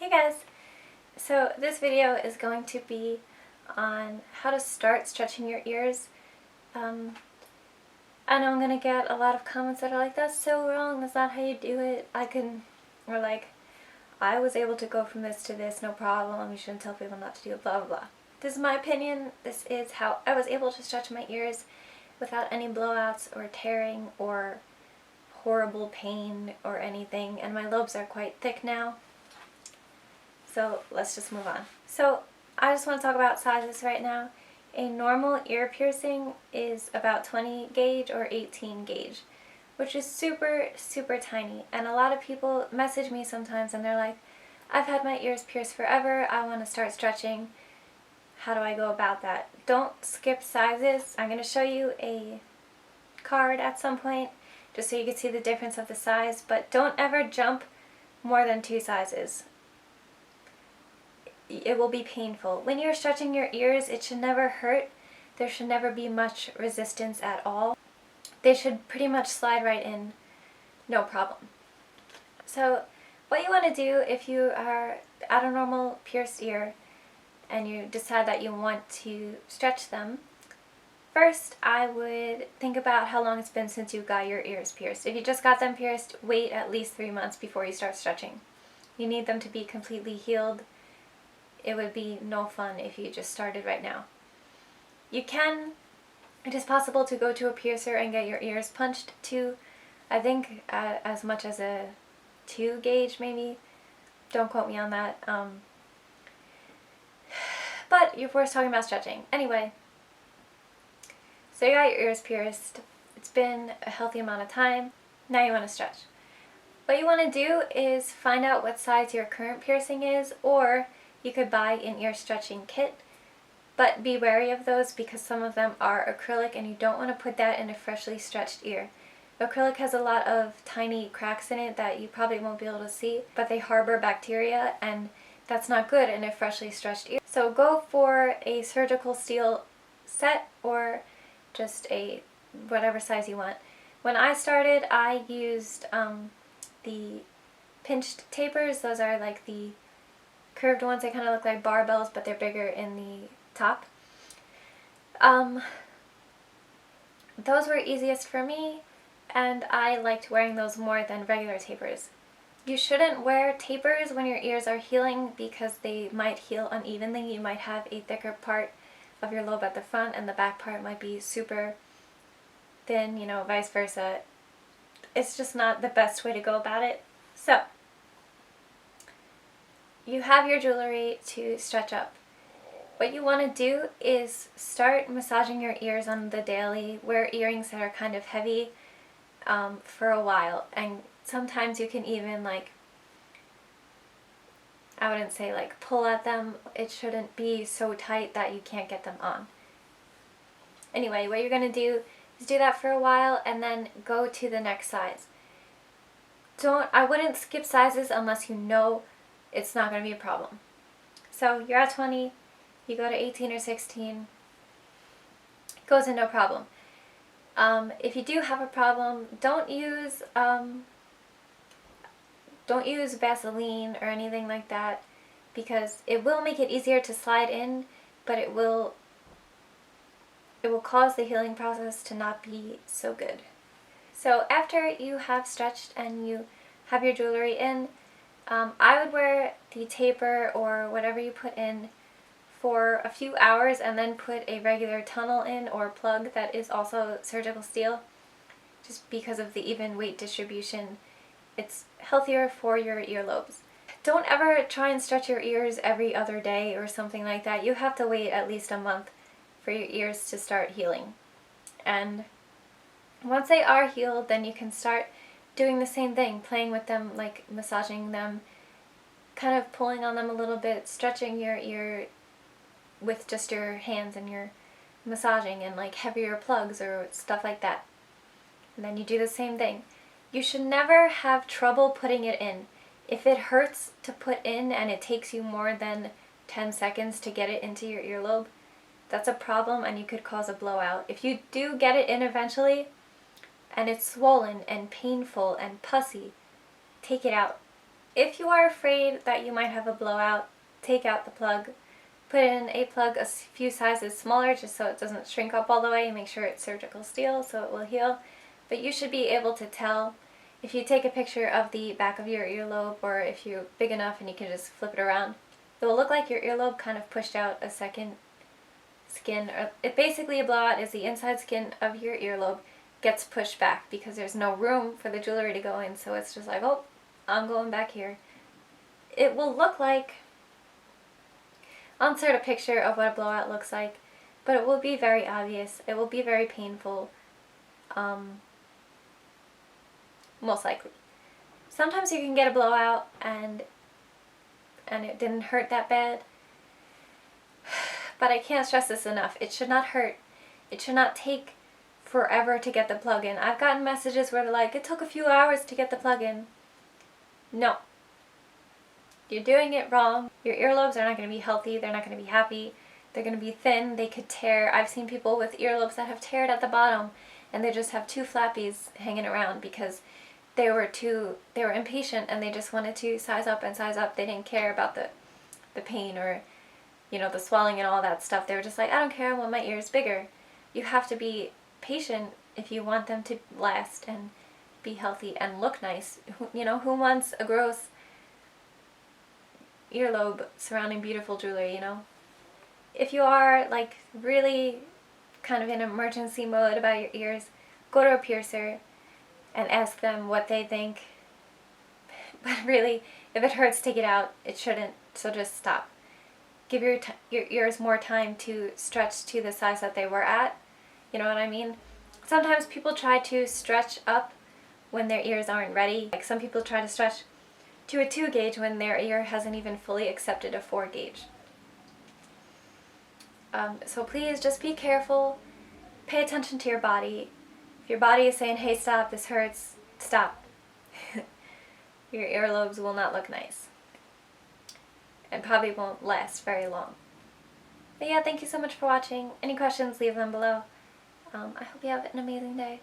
Hey guys! So this video is going to be on how to start stretching your ears. I know I'm going to get a lot of comments that are like, that's so wrong, that's not how you do it. Or like, I was able to go from this to this, no problem, you shouldn't tell people not to do it, blah blah blah. This is my opinion. This is how I was able to stretch my ears without any blowouts or tearing or horrible pain or anything, and my lobes are quite thick now. So let's just move on. So I just want to talk about sizes right now. A normal ear piercing is about 20 gauge or 18 gauge, which is super, super tiny. And a lot of people message me sometimes and they're like, I've had my ears pierced forever, I want to start stretching. How do I go about that? Don't skip sizes. I'm going to show you a card at some point just so you can see the difference of the size, but don't ever jump more than 2 sizes. It will be painful. When you're stretching your ears, it should never hurt. There should never be much resistance at all. They should pretty much slide right in, no problem. So what you want to do if you are at a normal pierced ear and you decide that you want to stretch them, first I would think about how long it's been since you got your ears pierced. If you just got them pierced, wait at least 3 months before you start stretching. You need them to be completely healed. It would be no fun if you just started right now. It is possible to go to a piercer and get your ears punched to, I think, as much as a 2 gauge maybe. Don't quote me on that. But we're talking about stretching. Anyway, so you got your ears pierced. It's been a healthy amount of time. Now you want to stretch. What you want to do is find out what size your current piercing is, or you could buy an ear stretching kit, but be wary of those because some of them are acrylic and you don't want to put that in a freshly stretched ear. Acrylic has a lot of tiny cracks in it that you probably won't be able to see, but they harbor bacteria and that's not good in a freshly stretched ear. So go for a surgical steel set or just a whatever size you want. When I started, I used the pinched tapers. Those are like the curved ones. They kind of look like barbells, but they're bigger in the top. Those were easiest for me, and I liked wearing those more than regular tapers. You shouldn't wear tapers when your ears are healing because they might heal unevenly. You might have a thicker part of your lobe at the front and the back part might be super thin, you know, vice versa. It's just not the best way to go about it. So you have your jewelry to stretch up. What you want to do is start massaging your ears on the daily. Wear earrings that are kind of heavy for a while, and sometimes you can even, like, I wouldn't say like pull at them. It shouldn't be so tight that you can't get them on. Anyway, what you're going to do is do that for a while and then go to the next size. I wouldn't skip sizes unless you know it's not going to be a problem. So you're at 20, you go to 18 or 16, it goes in no problem. If you do have a problem, don't use Vaseline or anything like that because it will make it easier to slide in, but it will cause the healing process to not be so good. So after you have stretched and you have your jewelry in, I would wear the taper or whatever you put in for a few hours and then put a regular tunnel in or plug that is also surgical steel, just because of the even weight distribution. It's healthier for your earlobes. Don't ever try and stretch your ears every other day or something like that. You have to wait at least a month for your ears to start healing. And once they are healed, then you can start doing the same thing, playing with them, like massaging them, kind of pulling on them a little bit, stretching your ear with just your hands and your massaging and like heavier plugs or stuff like that. And then you do the same thing. You should never have trouble putting it in. If it hurts to put in and it takes you more than 10 seconds to get it into your earlobe, that's a problem and you could cause a blowout. If you do get it in eventually and it's swollen and painful and pussy, take it out. If you are afraid that you might have a blowout, take out the plug. Put in a plug a few sizes smaller just so it doesn't shrink up all the way. Make sure it's surgical steel so it will heal. But you should be able to tell if you take a picture of the back of your earlobe, or if you're big enough and you can just flip it around. It will look like your earlobe kind of pushed out a second skin. Basically a blowout is the inside skin of your earlobe gets pushed back because there's no room for the jewelry to go in, so it's just like, oh, I'm going back here. It will look like, I'll insert a picture of what a blowout looks like, but it will be very obvious. It will be very painful, most likely. Sometimes you can get a blowout and it didn't hurt that bad, but I can't stress this enough. It should not hurt. It should not take forever to get the plug in. I've gotten messages where they're like, it took a few hours to get the plug in. No. You're doing it wrong. Your earlobes are not going to be healthy. They're not going to be happy. They're going to be thin. They could tear. I've seen people with earlobes that have teared at the bottom and they just have two flappies hanging around because they were impatient and they just wanted to size up and size up. They didn't care about the pain or, you know, the swelling and all that stuff. They were just like, I don't care, I want my ears bigger. You have to be patient if you want them to last and be healthy and look nice. You know, who wants a gross earlobe surrounding beautiful jewelry, you know? If you are like really kind of in emergency mode about your ears, go to a piercer and ask them what they think. But really, if it hurts, take it out. It shouldn't, so just stop. Give your ears more time to stretch to the size that they were at. You know what I mean? Sometimes people try to stretch up when their ears aren't ready. Like some people try to stretch to a 2 gauge when their ear hasn't even fully accepted a 4 gauge. So please just be careful. Pay attention to your body. If your body is saying, hey, stop, this hurts, stop. Your earlobes will not look nice. And probably won't last very long. But yeah, thank you so much for watching. Any questions, leave them below. I hope you have an amazing day.